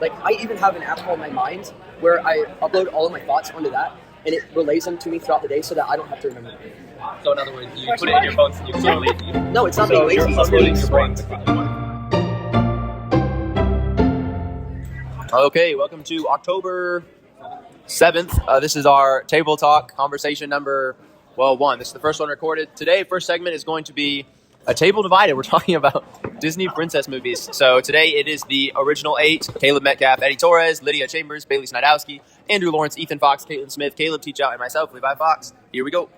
Like, I even have an app called My Mind where I upload all of my thoughts onto that, and it relays them to me throughout the day so that I don't have to remember. So in other words, you put it in your phone so you're so lazy. No, it's not being lazy. It's being smart. Okay, welcome to October 7th. This is our table talk conversation number, 1. This is the first one recorded. Today, first segment is going to be a table divided. We're talking about Disney princess movies. So today it is the original 8, Caleb Metcalf, Eddie Torres, Lydia Chambers, Bailey Snydowski, Andrew Lawrence, Ethan Fox, Caitlin Smith, Caleb Teachout, and myself, Levi Fox. Here we go.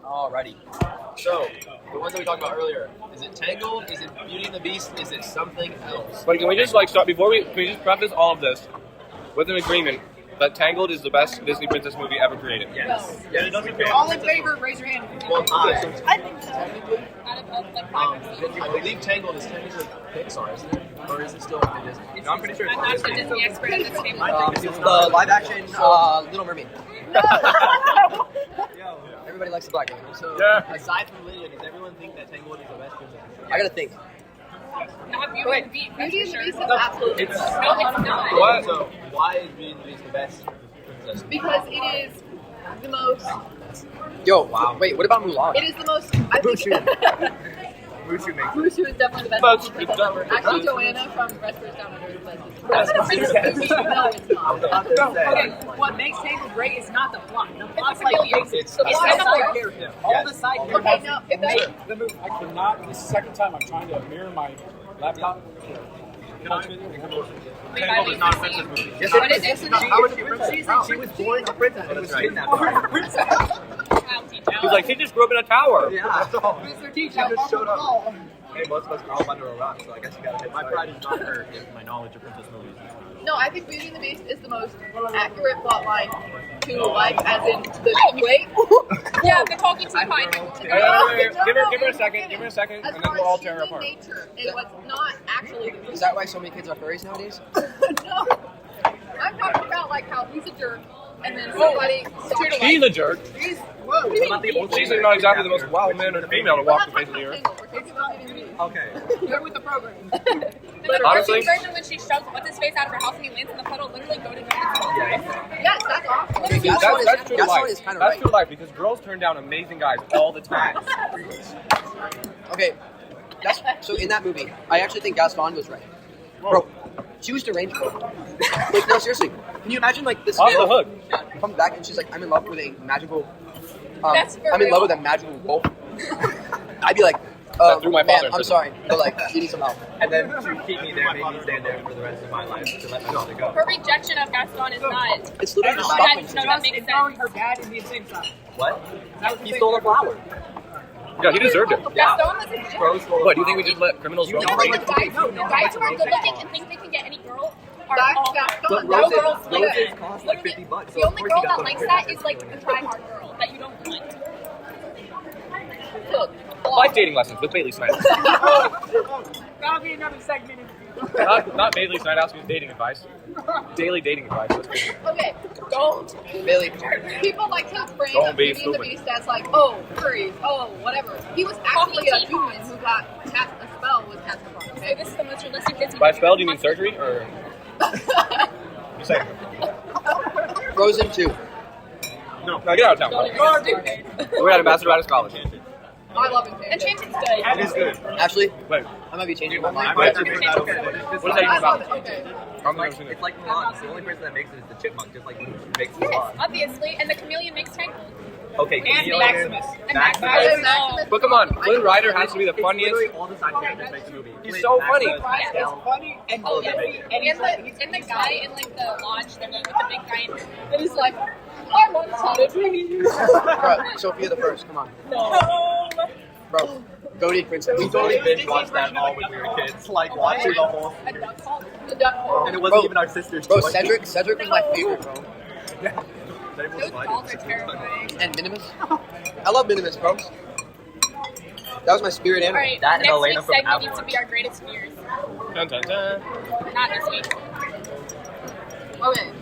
Alrighty. So, the ones that we talked about earlier, is it Tangled? Is it Beauty and the Beast? Is it something else? But can we just start can we just preface all of this with an agreement that Tangled is the best Disney princess movie ever created? Yes. All in favor, raise your hand. Well, I think so. I believe Tangled is technically Pixar, isn't it? Or is it still Disney? No, I'm pretty sure I'm not the Disney expert at this table. It's the live action Little Mermaid. Everybody likes the black guy. So, Yeah. aside from Lydia, does everyone think that Tangled is the best princess movie? I gotta think. Not Beauty and the Beast. Beauty and the Beast is No, absolutely it's not. What? So, why is Beauty and the Beast the best princess movie? because it is the most. Yo, wow. Wait, what about Mulan? It is the most. I think Mushu is definitely the best. princess ever. Actually, Joanna from Rescuers Down Under is the best. No, it's not. Okay, what makes Tangled great is not the plot. The plot's like It's the plot's not like character. All the side Okay, characters. no, if they. The movie, I cannot. This is the second time I'm trying to mirror my laptop. Tangled is not a princess movie. Yes, What it is is. it? How was she a princess? She was born a princess and was kidnapped. He's like, she just grew up in a tower. Yeah. Mr. Teacher just showed up. Hey, most of us grew up under a rock, so I guess you gotta hit. My pride is not hurt in my knowledge of princess movies. No, I think Beauty and the Beast is the most accurate plotline to life, as in the wait. Yeah, the talking teapot. Give her a second. Give her a second, As and then far we'll all as tear her human apart. nature and what's not actually the Is that why so many kids are furries nowadays? No. I'm talking about like how he's a jerk, and then somebody. He's a jerk. He's She's not exactly the most wild man or female to walk the face of the earth. We're talking about Beauty and the Beast. Okay. You're with the program. The Honestly- cartoon version when she shoves what's his face out of her house and he lands in the puddle, literally go to go. Yes, that's awesome. That's true to Gaston life. is kind of That's right. true to life because girls turn down amazing guys all the time. Okay, so in that movie, I actually think Gaston was right. Bro, she was deranged, bro. Like, no, seriously. Can you imagine, like, this Off the girl hook. comes back and she's like, I'm in love with a magical... That's for I'm in love real. with a magical wolf. I'd be like, That threw my man, father I'm into sorry, but, like, you need some help. And then to keep me there, make me stand there for the rest of my life to let my daughter go. Her rejection of Gaston is not. It's literally just That, stopping. no, that makes sense. her dad in the insane side. What? He stole a flower. Yeah, he deserved it. Gaston was a jerk. Bro stole a What, do you think we flower. just let criminals roam? No, the guys who are good looking and think they can get any girl are That's all Gaston. no Roses- girls like Roses that. cost like Literally, $50, so the of only course girl he got that the likes princess. that is like a try-hard girl that you don't like. Look, Life dating lessons with Bailey Snyder. That'll be another segment. not Bailey Snydowski's dating advice. Daily dating advice. Let's go. okay, don't. Bailey. People like to frame Don't be Beauty and the stupid. Beast as like, oh, furries, oh, whatever. He was actually a human who got cast a spell was cast upon. So Okay. this is the most realistic Disney. By movie. spell, do you mean surgery or? You say. Frozen 2. No, get out of town. We're at Ambassador Addis College. I love it. Enchanted's good. It is good. Actually, Wait, I might be changing my I mind. might have to that over. what is that even about? Okay. I'm not gonna It's like Mulan. The only person that makes it is the chipmunk, just like makes Yes, Mulan. obviously, and the chameleon makes Tangled. Okay, And Chameleon, Maximus. And Maximus. Maximus. But come on, Flynn Rider has to be the It's funniest. literally all the side characters make the movie. He's so funny. Pascal. funny and All of them. and the guy in like the lodge thingy with the big giant that is like, I want to dream. Bro, Sophia the First, come on. No. Bro, goated princess. We totally binge watched that all when we were kids. Like watching the whole A duck call. The duck. and it wasn't Bro, even our sisters. Bro, choice. Cedric was my favorite, bro. That was Those fun. dolls are terrifying. And Minimus. I love Minimus, bro. That was my spirit animal. Alright, That and next Elena week's from segment needs to Avalanche. be our greatest fears. Dun, dun, dun. Not this week. Okay.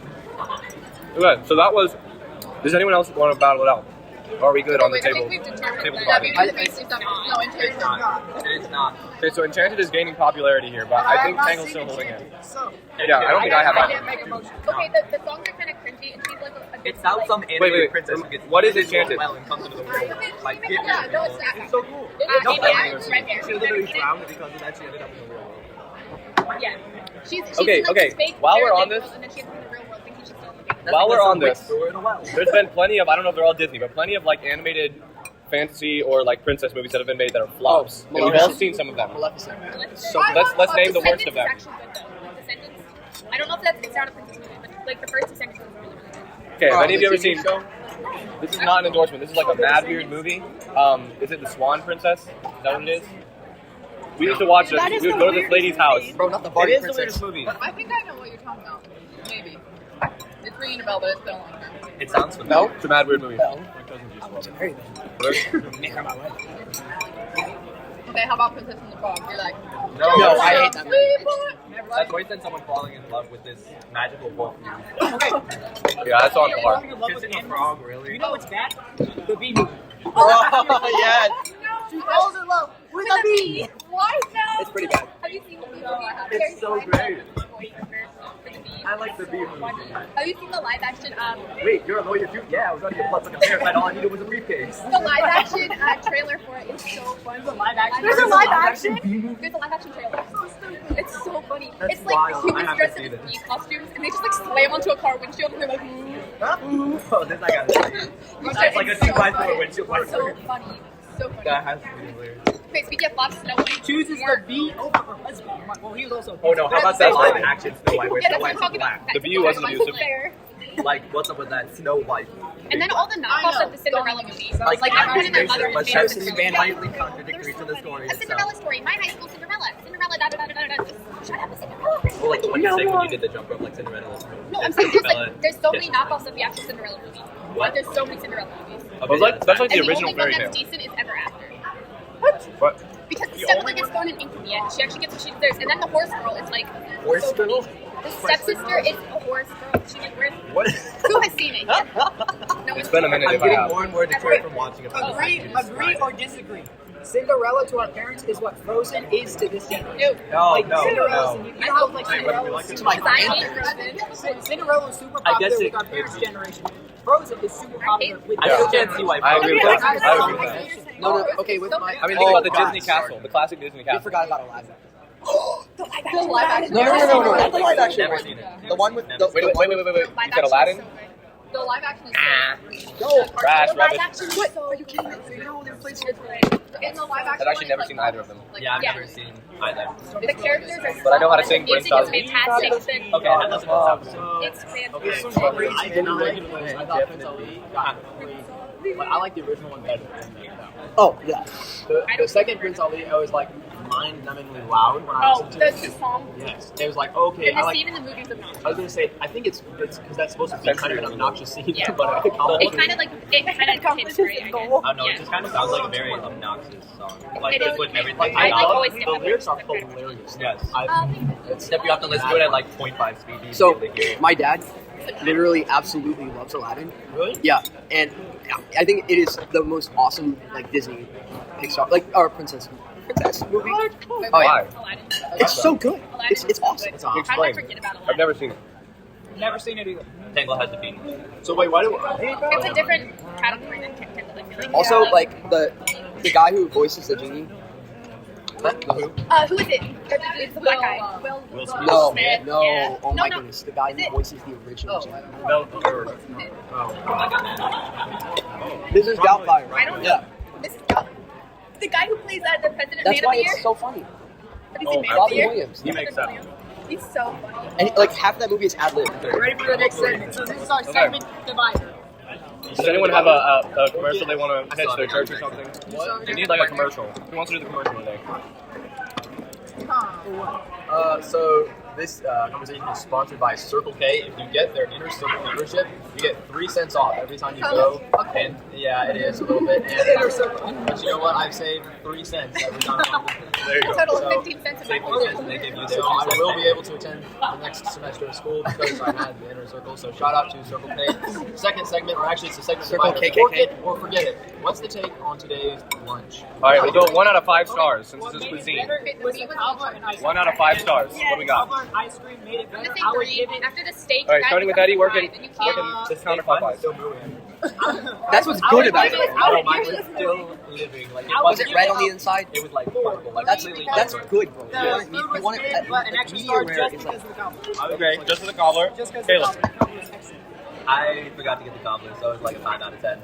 Okay, so that was. Does anyone else want to battle it out? Or are we good on the Wait, I table? think we've determined Table that. dividing. No, Enchanted. It's not. Okay, so Enchanted is gaining popularity here, but I think Tangle's still holding it. So. Yeah, I don't think I have I either. can't make a motion. Okay, the songs are kind of cringy, and she's like a It sounds like, some Wait, animated wait, princess who gets what is really Enchanted? well and comes into the world. Like, yeah, no, it's that. it's so cool. No, Amy red Adams hair. she literally drowned because of that she ended up in the real world. Yeah. She's Okay, in, like, okay, this fake while we're fairy on tale this- world, and then she ends up in the real world thinking she's still living. That's While because we're on some witch this, threw her in a well. There's been plenty of, I don't know if they're all Disney, but plenty of like animated fantasy or like princess movies that have been made that are flops. And we've all seen some of them. Maleficent. So let's name the worst of them. Descendants is actually good though. Like, Descendants. I don't know if it's not a princess movie, but like the first Descendants was really, really good. Okay, have any of you ever the seen? TV show? This is not an endorsement. This is like a mad weird movie. Is it the Swan Princess? Is that what it is? We used to watch it. We would go to this lady's house. Bro, not the It Barney is the Princess. weirdest movie. I think I know what you're talking about. Maybe. It's ringing a bell, but it's been a long time. It sounds familiar. It's a mad weird movie. Okay, how about Princess in the Fog? You're like, No, I hate that movie. That's worse than someone falling in love with this magical wolf. Yeah, that's on par. Kissing a frog, really? You know what's bad? The bee movie. Oh, yes. she falls in love with a bee. Why no? It's pretty bad. Have you seen the movie? It's so great. I I like the bee movie. Have you seen the live action? Wait, you're a lawyer too? Yeah, I was ready to plus like a parasite. All I needed was a briefcase. The live action trailer for it is so fun. There's a live action. There's a live action. bee movie? There's a live action trailer. It's so funny. That's It's like wild. I humans have dressed to see in this. bee costumes, and they just like slam onto a car windshield, and they're like, Oh, this I got it. It's like a 2x4 windshield wiper. so funny. So funny. That has to be hilarious. Okay, speaking of flops, Snow White. Chooses the bee over her husband. I'm like, well, he was also. Oh no, how about that live action Snow White where Yeah, Snow that's what I'm White's talking black? about. The view wasn't abusive. Fair. Like, what's up with that Snow White? And then all the knockoffs of the Cinderella movies. Like, everyone and their mother but is that's famous. slightly contradictory to the story A Cinderella itself. story. My high school Cinderella. Cinderella. Da da da da da da. Just shut up, a Cinderella. Well, like the one you say when you did the jump rope, like Cinderella. No, I'm saying there's so many knockoffs of the actual Cinderella movie. Like, there's so many Cinderella movies. That's like the And the original only one fairy that's tale. decent is Ever After. What? Because the stepmother gets thrown in ink in the end. She actually gets there's and then the horse girl is like Horse so girl? funny. The stepsister is a horse girl. She like wears What? who has seen it? No, It's been a minute I'm if I getting have. more and more deterred from watching it. Agree or disagree? Cinderella to our parents is what Frozen is to this generation. No, Like no, Cinderella's, no. you know how like Wait, Cinderella like was to my super I popular. hate Frozen. Cinderella was super I guess popular it with our could parents' be. generation. Frozen is super popular with I still can't see why. I agree with Frozen- that. I agree with that. No, okay, with my... I mean, think about the God, Disney sorry. castle, the classic Disney We castle. forgot about Aladdin. The live action. No, not the live action Never one. seen it. The one with the... Wait. You Live said Aladdin? action is so good. The live action is so No, Trash, The live rubbish. action is so Are you kidding me? In the live action I've actually never seen either of them. Yeah, I've never seen either. The characters are But I know how to so sing good. Brain The music Cells. is fantastic. Okay, that doesn't sound It's fantastic. I did not like it. I thought Prince Ali got played. But I like the original one better. Oh, yeah. The second Prince Ali, I was like mind-numbingly loud when I Oh, listened the to it. song. Yes, it was like okay. And I the like. scene in the movie is obnoxious. I was gonna say, I think it's because that's supposed to be kind of an obnoxious scene, Yeah. but it It kind of hits right, I guess. I don't know, Yeah. it just kind of sounds like a very obnoxious song. Like, It just is. with everything I like about always it. skip the the lyrics are lyrics. hilarious. Yes. Except You have to listen to it at like 0.5 speed. to So, be able to hear it. my dad literally absolutely loves Aladdin. Really? Yeah, and yeah, I think it is the most awesome like Disney Pixar or princess movie. Oh yeah, Why? Aladdin. it's so good. Aladdin It's is so awesome. good. It's awesome. How did I Explain. forget about I've Aladdin? never seen it. Never seen it either. Tangle has the beat. So wait, why do? It's a different category than Like, Also, like the guy who voices the genie. who is it? It's the black guy. Will Smith. No, Smith, no. yeah. Oh my No. goodness, the guy Is who it? voices the original genie. This is Doubtfire, right? I don't know. Yeah, This is the guy who plays the president that's man why of the year. it's so funny. Have you seen Man of the Robin Year? Williams. He makes sense. He's so funny. And like half that movie is ad lib. Ready for the next segment? So this is our segment divider. Does anyone have a commercial they want to pitch their church or something? They need like a commercial. Who wants to do the commercial today? So this conversation is sponsored by Circle K. If you get their Inner Circle membership, you get 3 cents off every time you go. And yeah, it is a little bit. And, but you know what? I've saved 3 cents every time. There you go. A total So, of 15 cents in my 15 cents and they give you. So I will be able to attend the next semester of school because I had the Inner Circle. So shout out to Circle K. Second segment, or actually it's the segment Circle divided. KKK. Or forget it. What's the take on today's lunch? All right, we'll go 1 out of 5 stars since this is cuisine. Was it Alva and ice cream? 1 out of 5 stars. What do we got? Alva and ice cream made it I'm better. gonna say I would 3. give it. After the steak, All right, that starting with becomes Eddie, working. 5, and you can't. Discount of Popeyes. That's what's good about it. I would Mine give was it. still living. Like, Was it red on the inside? It was like purple. Like, That's completely good, bro. The food was made, but an extra star medium rare just is because like. of the cobbler. Okay, just for the cobbler. Just because the Caleb. cobbler was excellent. I forgot to get the cobbler, so it's like a 5 out of 10.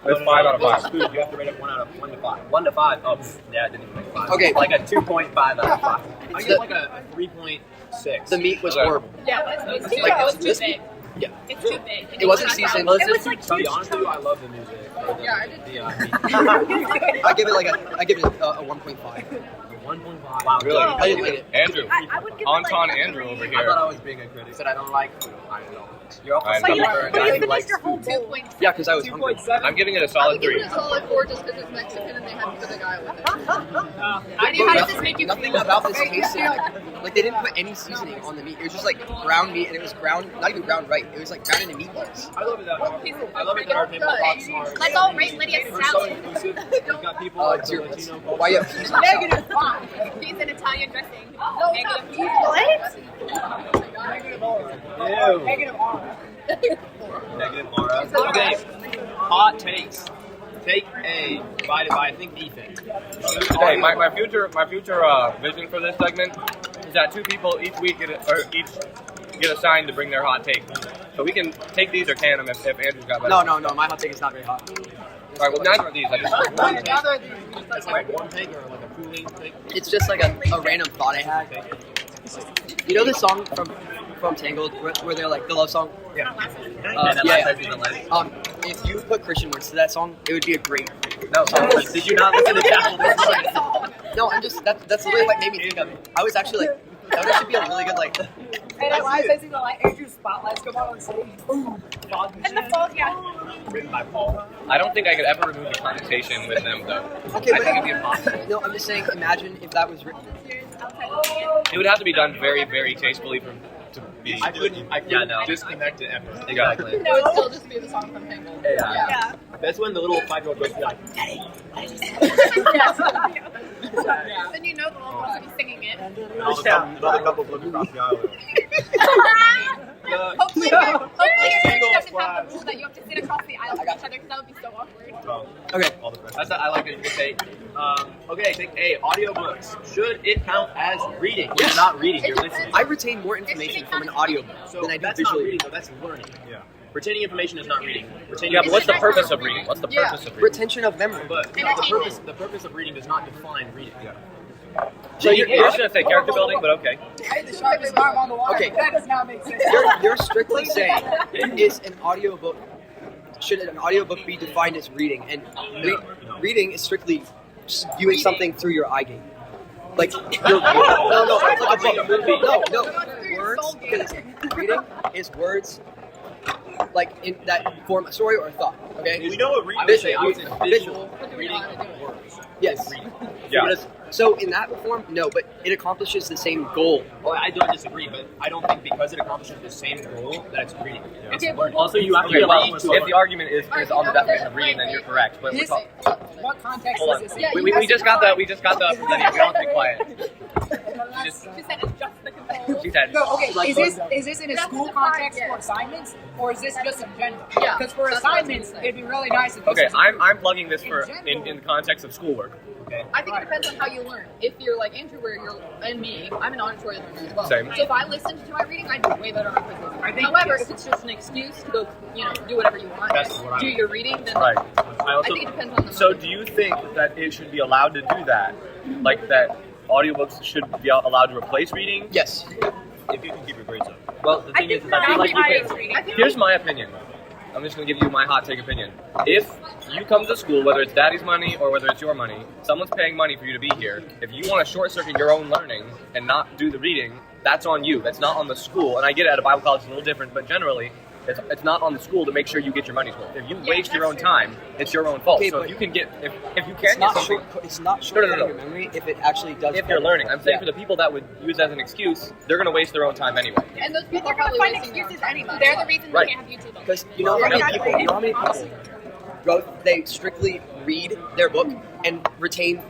It's 5 out of 5. food. You have to rate it 1 to 5. 1 to 5. Oh, yeah, I didn't even make 5. Okay. Like a 2.5 out of 5. I get like a 3.6. The meat was Okay. horrible. Yeah, it's too, Like, it's too this- big. Yeah. It's too big. It wasn't seasoned. It was like To be huge honest with you, I love the music. Yeah, I did. I give it a 1.5. 1.5. Wow, Really? I didn't like it. Andrew. I would give it Anton like Andrew over I here. thought I was being a critic. Said I don't like food. I don't. You're also Alright, stuck but for a But guy you who finished likes your whole food. 2.7. Yeah, because I was hungry. 2.7. I'm giving it a I solid would give 3. it a solid 4 just because it's Mexican and they had to put the guy with it. Uh, How does this make you Nothing feel? about this tasted like they didn't put any seasoning on the meat. It was just like ground meat, and it was ground, not even ground right. It was like ground into meatballs. I love it that I love it that our table talks are. Let's all rate Lydia's We're so salad. inclusive. We've got people like the Latino culture. Why you have peas on salad? Negative 5. He's an Italian dressing. Negative Negative Ew. Negative R. Negative aura. Okay, hot takes. Take A divided by I think Ethan. Today, my future vision for this segment is that 2 people each week get assigned to bring their hot take. So we can take these or can them if Andrew's got better. No. My hot take is not very hot. All right, well, neither of these. I just It's like one take or like a cooling take. It's just like a random thought I had. You know the song from Tangled where they're like the love song? Yeah. If you put Christian words to that song, it would be a great. No, did you not listen to Chapel? No, I'm just that's literally what made me think of it. I was actually like, that would actually be a really good like. And then I see the like Andrew's spotlights come out on stage. Boom. Fog And the fog, yeah. Written by Paul. I don't think I could ever remove the connotation with them though. Okay, I but think it'd be impossible. no, I'm just saying. Imagine if that was written. It would have to be done very, very tastefully to be. I couldn't disconnect it ever. Exactly. No, it'd still just be the song from Tangled. Yeah. That's when the little 5-year-old goes be like, Then you know the little girl's gonna be singing it. another couple looking across the aisle. Hopefully your church doesn't have the rule that you have to sit across the aisle from each other because that would be so awkward. Okay. I like it. Okay. Okay, take A. Audiobooks. Should it count as reading? You're not reading, you're listening. I retain more information from an audiobook So than I do that's not visually. reading, though. That's learning. Yeah. Retaining information is not reading. Retaining Yeah, but what's the purpose of reading? What's the Yeah. purpose of reading? Retention of memory. But Entertainment. the purpose of reading does not define reading. Yeah. So you're just gonna say character building, but okay. Hey, the sharpest arm on the wire. Okay. That does not make sense. You're strictly saying is an audiobook should an audiobook be defined as reading, and reading is strictly just viewing something through your eye gate. Like no, it's like a book. No, words. Because reading is words, like in that form a story or a thought. Okay. We know what reading Visual. is. I would say visual reading words. Yes. Yeah. So in that form, no, but it accomplishes the same goal. Well, I don't disagree, but I don't think because it accomplishes the same goal that it's reading. It's Okay, learning. Also, you actually allow. If the argument is on the definition of reading, then you're correct. But we're What context hold on. is this? We just got the from Lydia. We don't have to be quiet. She said it's just the control. She said. No, okay. Is this in a school context for assignments, or is this just in general? Yeah. Because for That's what I'm assignments, saying. it'd be really nice if this Okay, was I'm plugging this for in the context of schoolwork. Okay. I think it depends on how you learn. If you're like Andrew, where you're and me, I'm an auditory learner as well. Same. So if I listened to my reading, I'd do way better on quizzes. However, if it's just an excuse to go, do whatever you want, That's what I do would your reading, then Right. I think it depends on the. So method. do you think that it should be allowed to do that? Like that audiobooks should be allowed to replace reading? Yes. If you can keep your grades up. Well, the I thing think is, for I like feel like here's my opinion. I'm just going to give you my hot take opinion. If you come to school, whether it's daddy's money or whether it's your money, someone's paying money for you to be here. If you want to short circuit your own learning and not do the reading, that's on you. That's not on the school. And I get it, at a Bible college it's a little different, but generally, it's not on the school to make sure you get your money's worth. If you waste your own time, it's your own fault. Okay, so but if you can get, if you It's can get not something, it's not short No. your memory if it actually does. if you're learning, I'm saying Yeah. for the people that would use as an excuse, they're going to waste their own time anyway. And those people They're are gonna probably find wasting their excuses own time. anyway. They're the reason Right. we can't have YouTube on. Because you know how many Exactly. people, they strictly read their book and retain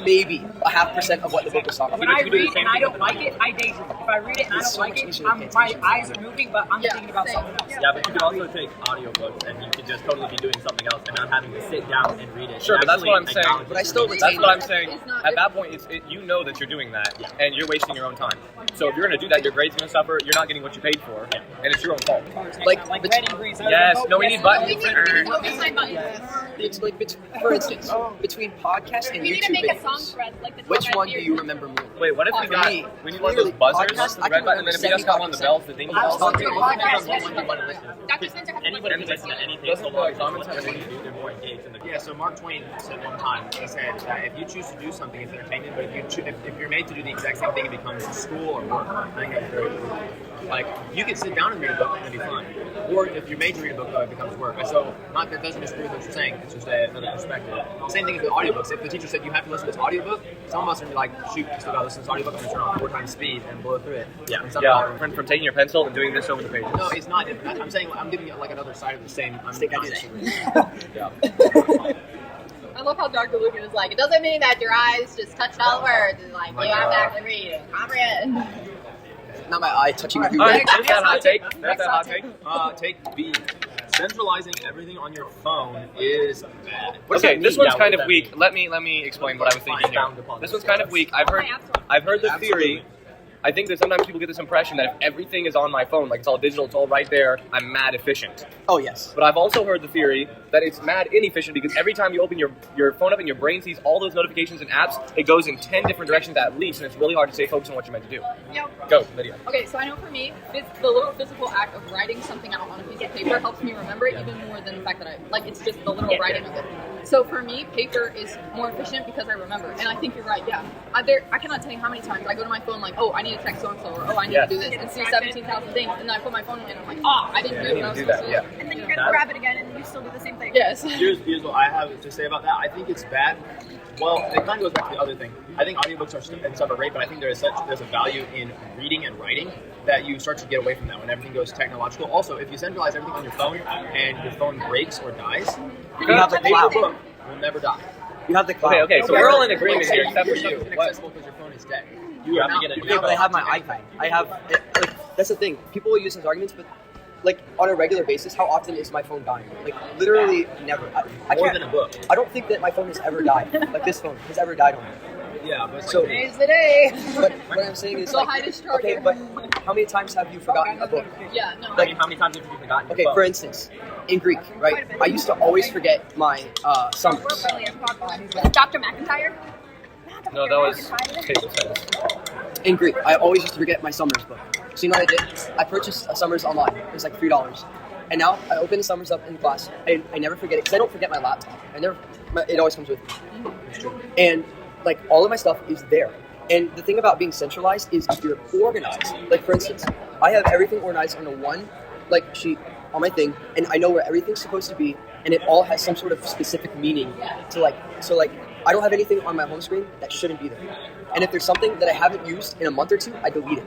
maybe 0.5% of what the book was talking When about. I read and I don't like it, I daydream. If I read it and I It's don't so like much it, easier to pay my attention. eyes are moving, but I'm Yeah, thinking about same. something else. Yeah, but you could also take audiobooks and you could just totally be doing something else and not having to sit down and read it. Sure, and but that's what I'm actually saying. acknowledge But I it. still That's retain. what I'm saying. It's not- At that point, you know that you're doing that, and you're wasting your own time. So if you're going to do that, your grade's going to suffer. You're not getting what you paid for, and it's your own fault. Like, Like bet- red and green. Yes. No, we need buttons. We need overtime buttons. It's like, for instance, between podcast and We need to YouTube make a song videos, thread like the which Top one Gun do Theory. you remember more? Wait, what if we For got? me, We need one of those clearly, buzzers, podcast, the I red can button, and then if you just come on the 75%. bells, the ding I was bells. talking Podcast. about podcast. Dr. Spencer has Anybody can listen to anything. Doesn't so long the as comments what have they anything do, they're more engaged in the. Yeah, so Mark Twain said one time, he said that if you choose to do something, it's entertainment, but if you're made to do the exact same thing, it becomes school or work. I think that's very cool. Like, you can sit down and read a book and it'll be fun. Or if you're made to read a book, it becomes work. So, not that doesn't disagree with what you're saying, it's just another perspective. Same thing with audiobooks. If the teacher said you have to listen to this audiobook, some of us are going to be like, shoot, you still got to listen to this audiobook, I'm going to turn on 4 times speed and blow through it. Yeah, And some yeah. are- From taking your pencil and doing this over the pages. No, it's not. I'm saying I'm giving you like another side of the same. I'm Stick not idea. saying. I love how Dr. Lucan is like, it doesn't mean that your eyes just touched all the words. It's like, you have to actually read and comprehend. Not my eye touching the All right, Google. there's that hot take. There's that hot take. Take B. Centralizing everything on your phone is bad. Okay, this one's Yeah, kind what of does weak. that Let me explain what I was thinking here. This one's kind of weak. I've heard the theory. I think that sometimes people get this impression that if everything is on my phone, like it's all digital, it's all right there, I'm mad efficient. Oh yes. But I've also heard the theory that it's mad inefficient because every time you open your phone up and your brain sees all those notifications and apps, it goes in 10 different directions at least, and it's really hard to stay focused on what you're meant to do. Yep. Go, Lydia. Okay, so I know for me, the little physical act of writing something out on a piece of paper helps me remember it even more than the fact that it's just the literal writing of it. So for me, paper is more efficient because I remember. And I think you're right, yeah. I cannot tell you how many times I go to my phone like, oh, I need to text so-and-so, or oh, I need to do this, and see 17,000 things, and then I put my phone away and I'm like, I didn't do what I was do supposed that, to yeah. do. And then you're gonna grab it again and you still do the same thing. Yes. Here's what I have to say about that. I think it's bad. Well, it kind of goes back to the other thing. I think audiobooks and stuff are great, but I think there's a value in reading and writing that you start to get away from that when everything goes technological. Also, if you centralize everything on your phone and your phone breaks or dies, You have the paper cloud. book will never die. You have the cloud. Okay, so we're all in agreement here, except for Your you. stuff is What? inaccessible because your phone is dead. You have to get a Okay, but I have my iPad. I have. That's the thing. People will use those arguments, but like on a regular basis, how often is my phone dying? Like literally never. I More can't. than a book. I don't think that my phone has ever died. Like this phone has ever died on me. Yeah, but So, Today's the day. but what I'm saying is, So like, high discharge. okay, but how many times have you forgotten a book? Yeah, no. I mean, how many times have you forgotten your Okay, phone? for instance, in Greek, right? I used to always forget my summers. Dr. McIntyre? No, that was table tennis. In Greek, I always used to forget my Summers book. So you know what I did? I purchased a Summers online. It was like $3. And now I open Summers up in class. I never forget it because I don't forget my laptop. It always comes with me. And like all of my stuff is there. And the thing about being centralized is if you're organized. Like for instance, I have everything organized on a one sheet on my thing, and I know where everything's supposed to be, and it all has some sort of specific meaning to I don't have anything on my home screen that shouldn't be there. And if there's something that I haven't used in a month or two, I delete it.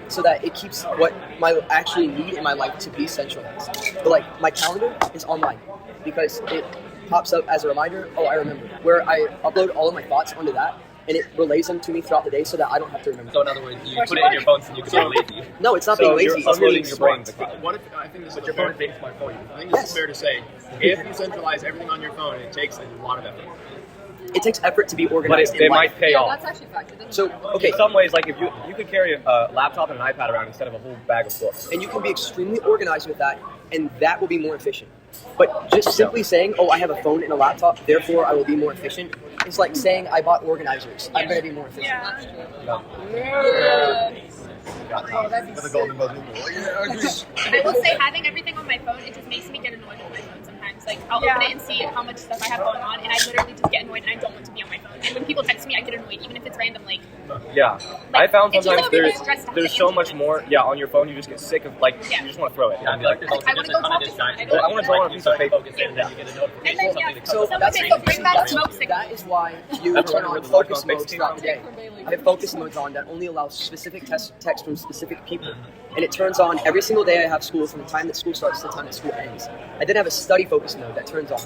So that it keeps what I actually need in my life to be centralized. But like my calendar is online because it pops up as a reminder, oh, I remember. Where I upload all of my thoughts onto that, and it relays them to me throughout the day so that I don't have to remember. So in other words, you put it in your phone so you can be lazy. No, it's not So being lazy. you're It's being uploading your brain smart. to the cloud. What if I think this is your phone takes my phone? I think this is fair to say. If you centralize everything on your phone, it takes a lot of effort. It takes effort to be But organized it in life. might pay Yeah, off. that's actually a fact. It doesn't So, matter. okay, In some ways, like if you could carry a laptop and an iPad around instead of a whole bag of books. and you can be extremely organized with that, and that will be more efficient. But just simply saying, oh, I have a phone and a laptop, therefore I will be more efficient, it's like saying I bought organizers. I'm going to be more efficient. That's true. I will say having everything on my phone, it just makes me get annoyed with my phone sometimes. games. Like, I'll open it and see how much stuff I have going on, and I literally just get annoyed, and I don't want to be on my phone. And when people text me, I get annoyed, even if it's random. Like, Yeah, I found it's just sometimes like people stressed out there's to so answer much things. more. Yeah, on your phone, you just get sick of you just want to throw it. Yeah, I feel like there's also I wanna just go a ton talk of to someone. distractions. I I want to draw on a piece of paper. Focus in, and then you get a notification. And then, something that So comes up. that's okay, so bring back smoke That signals. is why you That's turn why on we're focus working on modes throughout the day. I have focus modes on that only allow specific text from specific people. And it turns on every single day I have school from the time that school starts to the time that school ends. I then have a study focus mode that turns on.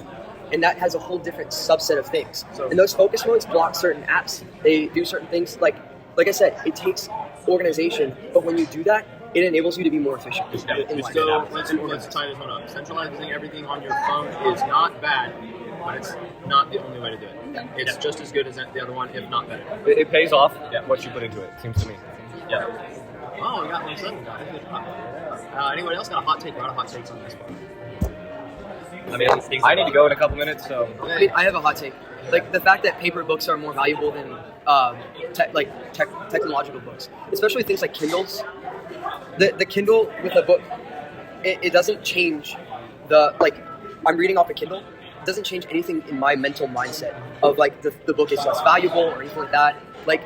And that has a whole different subset of things. And those focus modes block certain apps. They do certain things. Like I said, it takes organization. But when you do that, it enables you to be more efficient in life. So let's tie this one up. Centralizing everything on your phone is not bad, but it's not the only way to do it. It's just as good as the other one, if not better. It pays off what you put into it. Seems to me. Yeah. Oh, we got 1 second, guys. Anyone else got a hot take? We're out of hot takes on this one. I mean, I need to go in a couple minutes, so. I mean, I have a hot take. Like the fact that paper books are more valuable than technological books, especially things like Kindles. The Kindle with a book, it doesn't change I'm reading off a Kindle. It doesn't change anything in my mental mindset of like the book is less valuable or anything like that. Like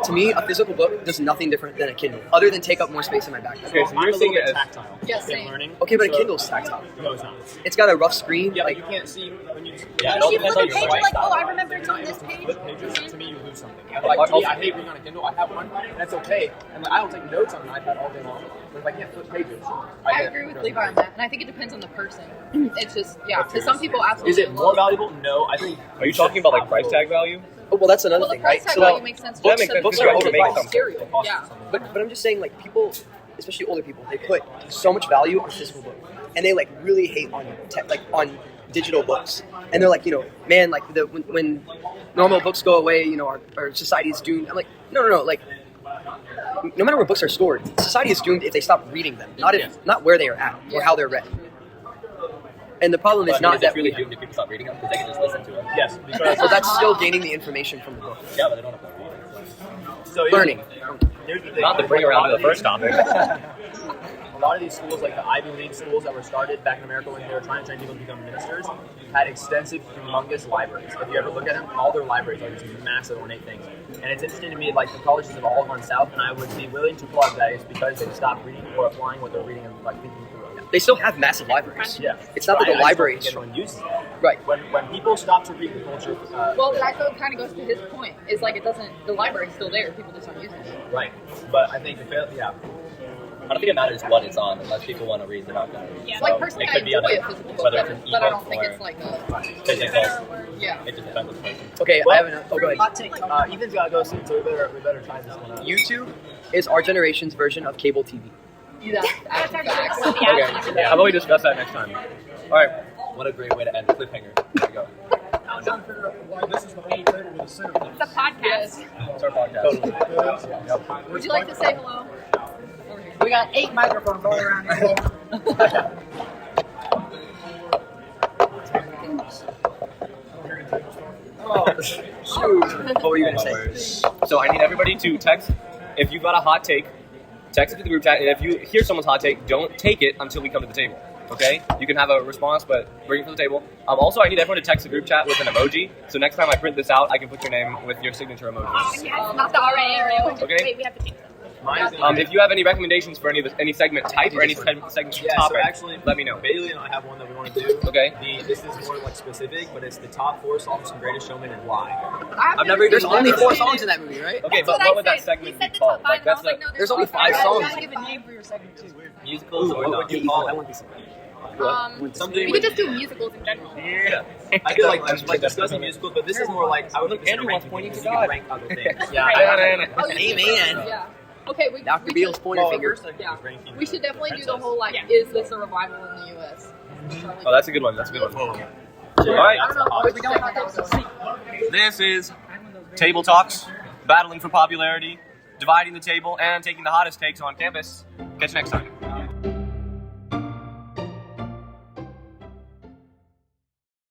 to me, a physical book does nothing different than a Kindle, other than take up more space in my backpack. Okay, so you're seeing it as tactile. Yes, in same. learning. Okay, but a So- Kindle's tactile. No, it's not. It's got a rough screen. Yeah, like you can't see when you. Yeah, it all you depends flip on a your page, swipe. you're like, oh, I remember it's on this page. Flip pages, to me, you lose something. Like, to me, I hate reading on a Kindle. I have one, and that's okay. And like, I will take notes on an iPad all day long. But if I can't flip pages, I agree with Levi on that, and I think it depends on the person. It's just, because some people absolutely Is it more love- valuable? No, I think. Are you talking about like price tag value? Oh, well, that's another Well, the thing, price right? tag So value makes sense. That makes sense, books because are you're overmaking overpriced. something. Cereal. Yeah. But I'm just saying, like people, especially older people, they put so much value on physical book, and they like really hate on on digital books. And they're like, man, like when normal books go away, our society is doomed. I'm like, no, like no matter where books are stored, society is doomed if they stop reading them, not where they are at or how they're read. And the problem is not that really doomed if people stop reading them because they can just listen to it. Yes, because so that's still gaining the information from the book. Yeah, but they don't have to read. so Learning. Here's the thing. Not to bring around to the first topic. A lot of these schools, like the Ivy League schools that were started back in America when they were trying to train people to become ministers, had extensive, humongous libraries. If you ever look at them, all their libraries are just massive, ornate things. And it's interesting to me, like the colleges have all gone south, and I would be willing to applaud that. It's because they stopped reading or applying what they're reading and like thinking through it. They still have massive libraries. Yeah, It's not that the I just library don't is think anyone uses it. right. When people stop to read the culture, Well, that kind of goes to his point. Is like the library's still there. People just aren't using it. right? But I think I don't think it matters what it's on unless people want to read. They're not going to read. Yeah. So Like personally, it I could be on enjoy a physical book, whether it's an but I ebook don't think or it's like a physical. yeah. It just depends on the person. Okay, Well, I have another. Oh, go ahead. Hot take. Ethan's got to go soon, so we better try this one out. YouTube is our generation's version of cable TV. That's actually facts. Okay, how about we discuss that next time? All right. What a great way to end the cliffhanger. There we go. This is the whole table with a center. It's a podcast. It's our podcast. Would you like to say hello? We got 8 microphones all around here. Shoot. What were you gonna say? So I need everybody to text. If you've got a hot take, text it to the group chat. And if you hear someone's hot take, don't take it until we come to the table. Okay? You can have a response, but bring it to the table. Also, I need everyone to text the group chat with an emoji. So next time I print this out, I can put your name with your signature emoji. Yes, not the RA area. Okay. Wait, we have to change that. If you have any recommendations for any segment type or any segment Yeah, topic, so actually, let me know. Bailey and I have one that we want to do. Okay. This is more like specific, but it's the top 4 songs from Greatest Showman and why. I've never There's seen only that. 4 songs in that movie, right? Okay, That's but what what would I that said. segment He be said the called? top 5, and I was like, no, There's only 5 You songs. gotta give a name for your segment too. Musicals or what not? do you call I it? want this. Something we could just do musicals in general. Yeah. I feel like discussing musicals, but this is more like I would look Andrew wants pointing to God. rank other things. Yeah. Oh, you Amen. Yeah. Okay, Dr. we Beale's should, pointing finger. yeah. We should definitely do the whole like, Yeah. is this a revival in the U.S.? Oh, that's a good one. That's a good one. All I right. don't know. We don't have to. This is Table Talks, battling for popularity, dividing the table, and taking the hottest takes on campus. Catch you next time.